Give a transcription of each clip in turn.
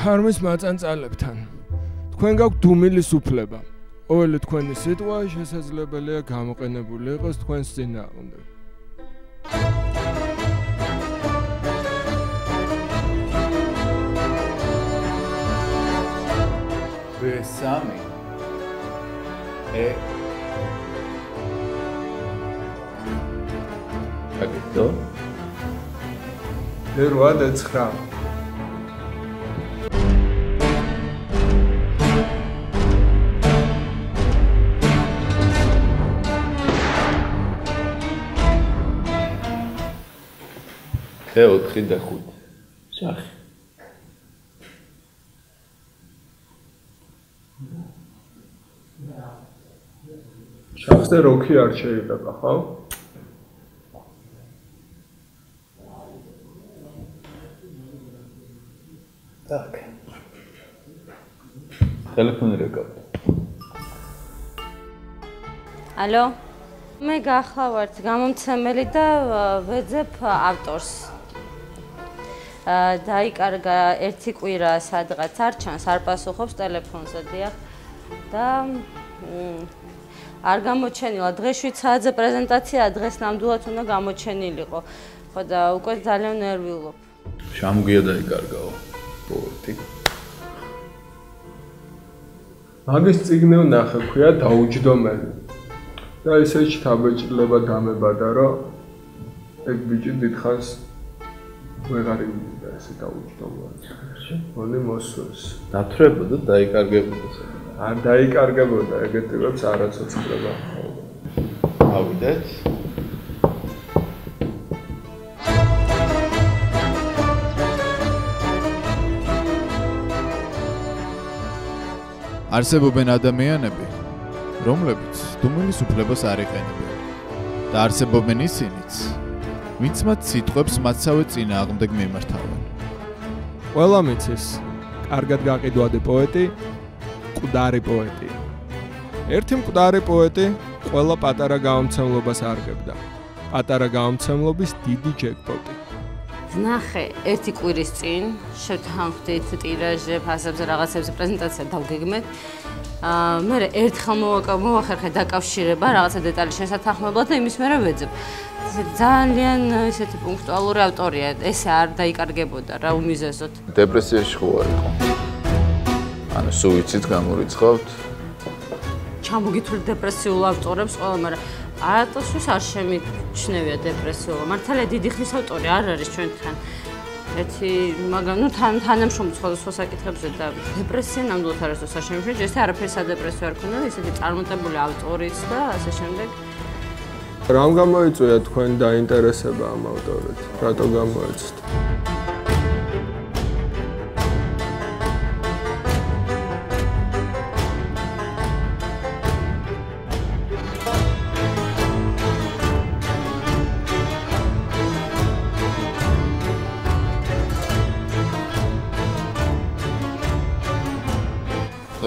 ხარმის მაწანწალებთან. თქვენ გაქვთ დუმილის უფლება. ყოველი თქვენი სიტყვა შესაძლებელია გამოყენებული იყოს თქვენს წინააღმდეგ. Besame. Agito? Erua dețhra. Teotri de khut. Shakh. Shakhs-ზე როქი არ შეიძლება, ხო? Так. Телефონი რეკავ. Алло. მე გახლავართ გამომცემელი და ვეძებ ავტორს. დაიკარგა ერთი კვირა სადღაც არ ჩანს, არ პასუხობს ტელეფონზე, დიახ. და არ გამოჩენილა დღეშვით საათზე პრეზენტაცია, დღეს ნამდვილად უნდა გამოჩენილიყო. ხო და უკვე ძალიან ნერვიულობ. შამგია დაიკარგაო. პოეტი. მაგის წიგნი ვნახე, ქვია დაუჯდომელი. და ისე შთაბეჭდილება დამებადა, რომ ეგ ბიჭი დიდხანს ვეღარ იმდიდა ესე დაუჯდომელი. მოლი მოსვეს. დათრებოდა დაიკარგებოდა. არ დაიკარგებოდა, ეგეთებს არაცოცხლება. ავიდეთ. არსებობენ ადამიანები, რომლებიც დუმილის უფლებას არ იყენებენ და არსებობენ ისინიც, ვინც მათ სიტყვებს მათსავე წინააღმდეგ მიმართავენ. ყველა მიცის, კარგად გაყიდვადი პოეტი, მკვდარი პოეტი. ერთი მკვდარი პოეტი ყველა პატარა გამომცემლობას არგებდა. პატარა გამომცემლობის დიდი ჯეკპოტი. ნახე, ერთი კვირის წინ შევთანხმდით ტირაჟზე, ფასებზე, რაღაცებზე პრეზენტაცია დავგეგმეთ. მე ერთხელ მოვახერხე დაკავშირება რაღაცა დეტალის შესათანხმებლად და იმის მერე ვეძებ. ძალიან ისეთი პუნქტუალური ავტორია, ესე არ დაიკარგებოდა რა უმიზესოდ. დეპრესიაში ხო არ იყო? ანუ სუიციდს გამორიცხავთ? ჩამოგითვლით დეპრესიულ ავტორებს ყველა, მაგრამ არასდროს არ შემიჩნევია დეპრესიულობა. მართალია დიდი ხნის ავტორი არ არის ჩვენთან. ერთი მაგრამ ნუ თანამშრომლობ სხვადასხვა საკითხებზე და დეპრესია ნამდვილად არასდროს არ შემიჩნევია. ესე არაფერი სადეპრესიო არ ქონდა, ისეთი წარმატებული ავტორიც და ასე შემდეგ. რამ გამოიწვია თქვენ დაინტერესება ამ ავტორით? რატო გამოეცეთ?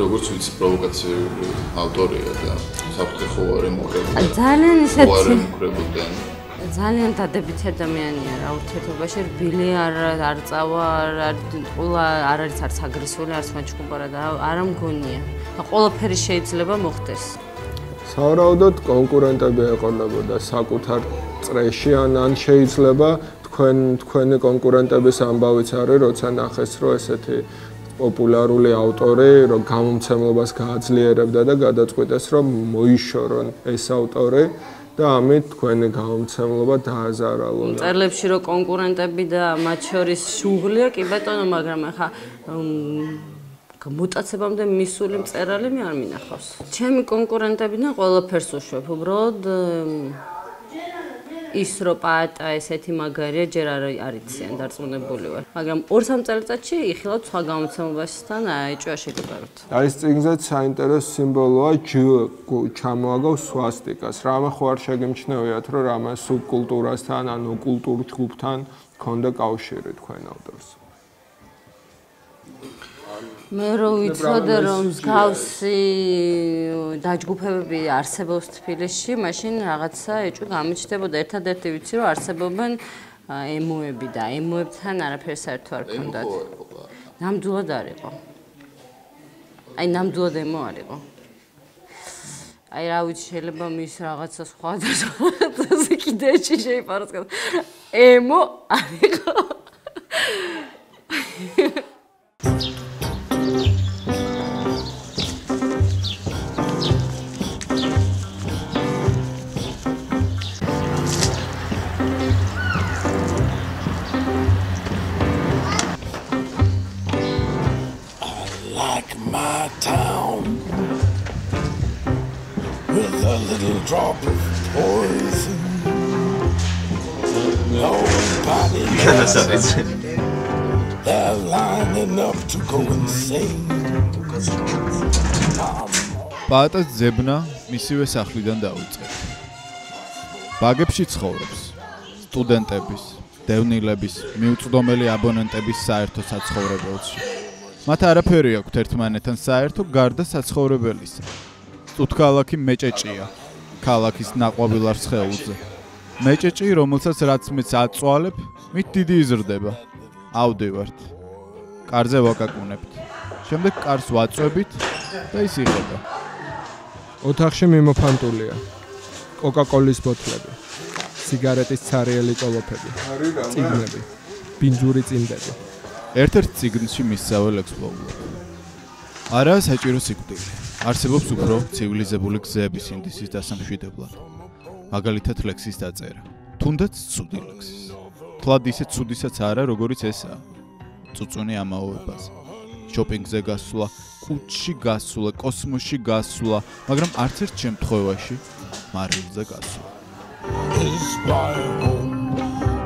როგორც ვიცი პროვოკაციული ავტორია და საფრთხე ხო არ ემუქრებოდა. ძალიან ისეთი არ ემუქრებოდა. ძალიან დადებითი ადამიანია რა ურთიერთობაში, რბილი არ წავა, ყველა არ არის არც აგრესიული, არც მაჩხუბარა და არ მგონია. ყველაფერი შეიძლება მოხდეს. სავარაუდოდ კონკურენტები ეყოლებოდა საკუთარ წრეში ან შეიძლება თქვენი კონკურენტების ამბავიც არის, როცა ნახეს რომ ესეთი პოპულარული ავტორი, რომ გამომცემლობას გააძლიერებდა და გადაწყვიტეს, რომ მოიშორონ ეს ავტორი და ამით თქვენი გამომცემლობა დააზარალონ. წერლებში რომ კონკურენტები და მათ შორის შუღლია, კი ბატონო, მაგრამ ახლა მუტაცებამდე მისული მწერალი მე არ მინახავს. ჩემი კონკურენტებიდან ყველაფერს უშვებ, უბრალოდ ის რო პაატა ესეთი მაგარია ჯერ არ არიციან დარწმუნებული ვარ, მაგრამ 2-3 წელიწადში იხილავთ სხვა გამოცემებასთან აეჭვა შეგებაროთ. ეს წიგნზეც საინტერესო სიმბოლოა ჩამოაგავს სვასტიკას. რამე ხო არ შეგემჩნევიათ, რომ რამე სუბკულტურასთან ან ოკულტურ ჯგუფთან ქონდა კავშირი თქვენ ავტორს? მე რო ვიცოდე რომ მსგავსი დაჯგუფებები არსებობს თბილისში, მაშინ რაღაცა ეჭვი გამიჩნდებოდა. ერთადერთი ვიცი რომ არსებობენ ემოები და ემოებთან არაფერი საერთო არ ქონდათ. ნამდვილად არ იყო. აი ნამდვილად ემო არ იყო. აი რა ვიცი შეიძლება მის რაღაცა სხვა და კიდე შეიფაროს. ემო არ იყო. My town with a little drop of poison. Nobody loves it. They're lining up to go insane. პაატას ძებნა მისივე სახლიდან დაუწევს. ბაგებში ცხოვრობს სტუდენტების, დევნილების, მიუწვდომელი აბონენტების საერთო საცხოვრებელში. მათ არაფერი აქვთ ერთმანეთთან საერთო გარდა საცხოვრებელისა. სტუდქალაქი მეჭეჭია, ქალაქის ნაყვავილარ სხეულზე. მეჭეჭი, რომელსაც რაც მეც აწვალებ, მით დიდი იზრდება. ავდივართ. კარზე ვაკაკუნებთ. შემდეგ კარს ვაწვევით და ის იღება. ოთახში მიმოფანტულია. კოკაკოლის ბოთლები, სიგარეტის ცარიელი კოლოფები, წიგნები, ბინძური წინდები. ერთ-ერთ წიგნში მისსავალ ექსპლოდია. არაა საჭირო სიკვდილი. არსებობს უფრო ცივილიზებული გზების ინდისის დასამშვიდებლად. მაგალითად ლექსის დაწერა. თუნდაც ცუდი ლექსის. თლად ისე ცუდისაც არა, როგორიც ესაა. წუწუნი ამაოებაზე. შოპინგზე გასვლა, კუჩში გასვლა, კოსმოსში გასვლა, მაგრამ არც ერთ შემთხვევაში მარილზე გასვლა.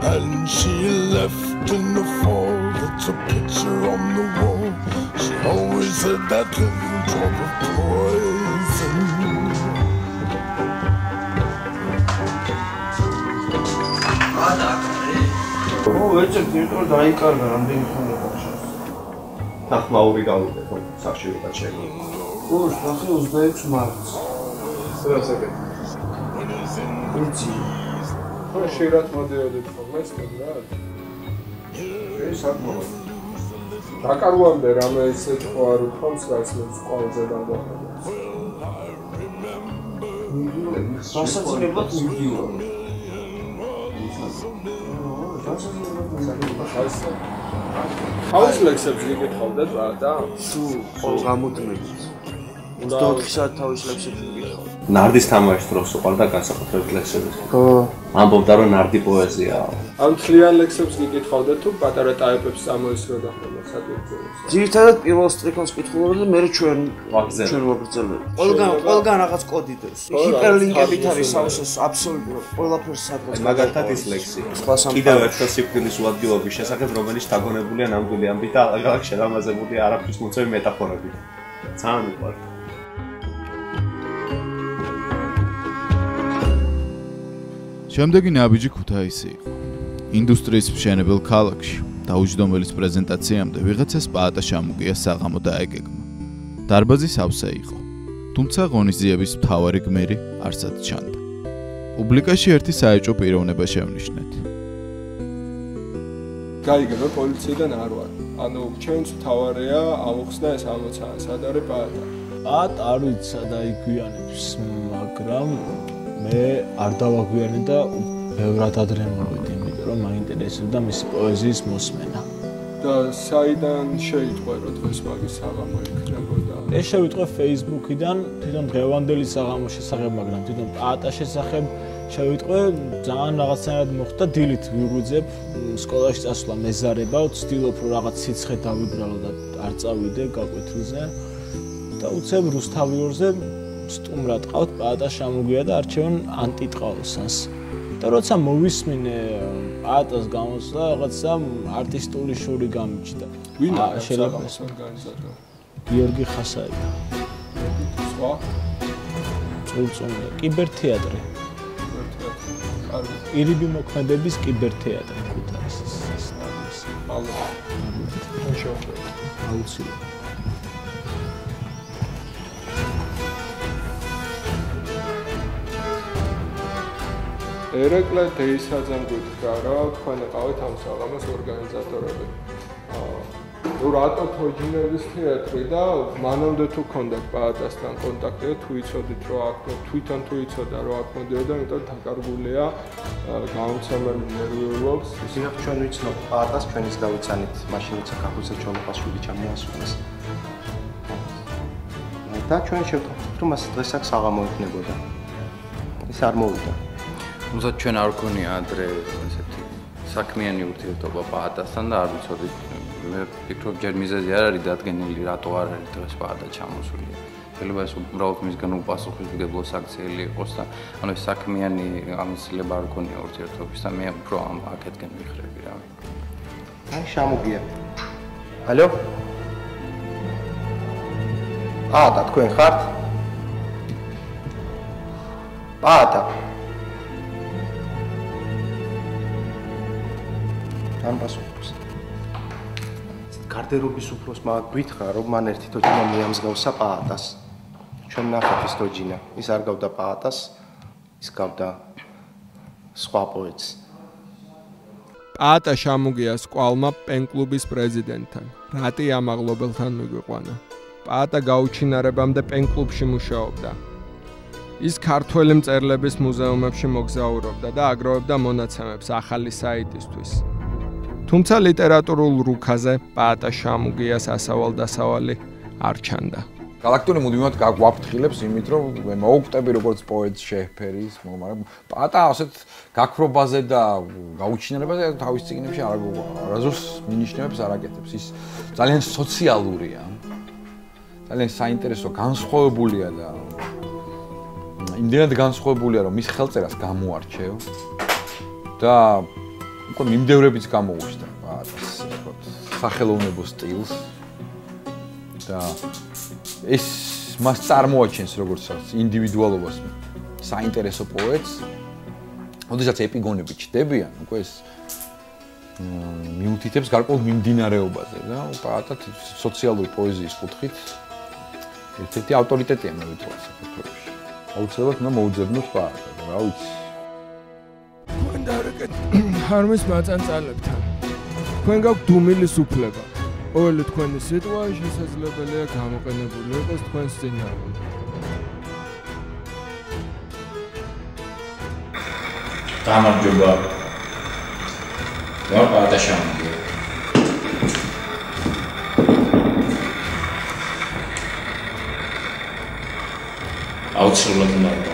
And she left in the fall. That's a picture on the wall. She always had that little drop of poison. Oh, it's a beautiful daikara. Რამდენი ხანია გაჩას. თახმაური გავიდე ხო სახში ვიყაჩები. ოღონდ ნახე 26 მარტს. სრასაკე. იცი. ხო შეიძლება მოდიოდით ხოლმე რა. ეს საკმაოდ. დაკარგვამდე რამე ისე ხო არ უთხოვს გასმის ყველაზე დამოუკიდებლად. სასაცილებლად მიდიო. ჰაუს ლექსებს გიკითხავდეთ და თუ ყოველ გამოდმებით 24 საათი თავის ლექსებს გიკითხავ. ნარდის თამაშის დროს უყარდა განსაკუთრებით ლექსები. ხო. ამბობდა რომ ნარდი პოეზიაა. ამ თლიან ლექსებს გიკითხავდეთ თუ პატარა ტაიპებს წამოისროდა ხოლმე სატვირთულს. ძირითადად პირველ სტრიქონს კითხულობდი და მე ჩვენ ვაგრძელებდი. ყველგან რაღაც კოდი დევს. ჰიპერლინკებით არის სავსეს აბსოლუტურად ყველაფერს სადღაც. მაგალითად ის ლექსი. კიდევ ერთხელ სიკვდილის უადგილობის შესახებ, რომელიც დაგონებულია ნამდვილი ამბით და ალაგ-ალაგ შეგამაზებულია არაფრის მოწვევი მეტაფორებით. ძალიან უყვარდა. შემდეგი ნაბიჯი ქუთაისი იყო. ინდუსტრიის მშენებელ ქალაქში დაუჯდომელის პრეზენტაციამდე ვიღაცას პაატა შამუგია საღამო დაეგეგმა. დარბაზი სავსე იყო, თუმცა ღონისძიების მთავარი გმირი არსად ჩანდა. პუბლიკაში ერთი საეჭვო პიროვნება შევნიშნეთ. გაიგებო პოლიციიდან არ ვარ. ანუ ჩვენც მთავარია ამოხსნა ეს ამოცანა, სად არის პაატა? პაატა არ ვიცი სად აიგვიანებს, მაგრამ მე არ დავაგვიანე და ბევრად ადრე მოვედი, იმიტომ რომ მაინტერესებდა მისი პოეზიის მოსმენა. და საიდან შეიტყვე რომ დღეს მაგის საღამო იქნებოდა? ეს შევიტყვე Facebook-იდან, თვითონ დღევანდელი საღამოს შესახებ, მაგრამ თვითონ პაატას შესახებ შევიტყვე, ძალიან რაღაცნაირად მოხდა, დილით ვიღვიძებ, სკოლაში წასვლა მეზარება, ვცდილობ რომ რაღაც სიცხე დავიბრალო და არ წავიდე გაკვეთილზე და უცებ რუსთავიორზე სტუმრად ყავთ პაატას შამუგია და არჩევენ ანტიტყაოსანს. და როცა მოვისმინე პაატას გამოსვლა, რაღაცა არტისტული შური გამიჩნდა. ვინ არის შეიძლება ორგანიზატორი? გიორგი ხასაია. სხვა? წულწუნდა კიბერთეატრი. ირიბი მოქმედების კიბერთეატრი ქუთაისის. აუცილებლად. ერეკლე დეისაძემ გითხრა, რომ თქვენ იყავით ამ საღამოს ორგანიზატორები. ნუ რატო თოჯინების თეატრი და მანამდე თუ ქონდათ პაატასთან კონტაქტი და თუ იცოდით რომ აქ თვითონ თუ იცოდა რომ აქ მოდიოდა, იმიტომ დაკარგულია გამომცემელი ნერვიულობს. ისინი ჩვენ ვიცნობ პაატას, ჩვენის გავიცანით, მაშინ როცა კახუსა ჩოლოყაშვილი ჩამოასვენეს. და ჩვენ შევთანხმდით რომ მას დღეს აქ საღამო ექნებოდა. ის არ მოვიდა. თუმცა ჩვენ არ გქონია ადრე ესეთი საქმიანი ურთიერთობა პაატასთან და არ ვიცოდით მე ვფიქრობ ჯერ მიზეზი არ არის დადგენილი რატო არ არის დღეს პაატა ჩამოსული. შეიძლება ეს უბრალოდ მისგან უპასუხისმგებლო საქციელი იყოს და ანუ ეს საქმიანი ამცილება არ გქონია ურთიერთობის და მე უფრო აქეთკენ მიხრები რა. აი შემოგია. ალო? პაატა თქვენ ხართ? პაატა. ამ პასუხობს. გარდერობის უფროსმა გვითხრა რომ მან ერთი თოჯინა მიამსგავსა პაატას. ჩვენ ნახეთ ის თოჯინა. ის არ გავდა პაატას, ის გავდა სხვა პოეტს. პაატა შემოგიას კვალმა პენკლუბის პრეზიდენტთან. რატი ამაღლობელთან მიგვიყვანა. პაატა გაუჩინარებამდე პენკლუბში მუშაობდა. ის ქართველი მწერლების მუზეუმებში მოგზაურობდა და აგროვებდა მონაცემებს ახალი საიტისთვის. თუმცა ლიტერატურულ რუქაზე პაატა შემოგიას ასავალ-დასავალი არ ჩანდა. გალაქტური მუდმივად გაგვაფრთხილებს იმით, რომ მე მოვკვდები როგორც პოეტს შეფერის, მაგრამ პაატა ასეთ გაქრობაზე და გაუჩინარებაზე თავის წიგნებში არაზუსტ მინიშნებებს არ აკეთებს. ის ძალიან სოციალურია. ძალიან საინტერესო, განსხვავებულია და იმდენად განსხვავებულია, რომ მის ხელწერას გამოარჩევ და უკვე მიმდევრებიც გამოუჩნდა პაატას, ვთქვათ, სახელოვნებო სტილს და ეს მას წარმოაჩენს როგორც ინდივიდუალობას, საინტერესო პოეტს. როდესაც ეპიგონები ჩდებიან, უკვე ეს მიუთითებს გარკვეულ მიმდინარეობაზე და პაატა სოციალური პოეზიის კუთხით ერთ-ერთი ავტორიტეტია მე ვიტყვი საქართველოში. აუცილებლად უნდა მოუძებნოთ პაატა, რა ვიცი. თქვენ დარეკეთ ჰარმის მაწანწალებთან. თქვენ გაქვთ დუმილის უფლება. ყოველი თქვენი სიტყვა შესაძლებელია გამოყენებული იყოს თქვენს წინააღმდეგ. გამარჯობა. და პაატა შემოგია. აუცილებლად უნდა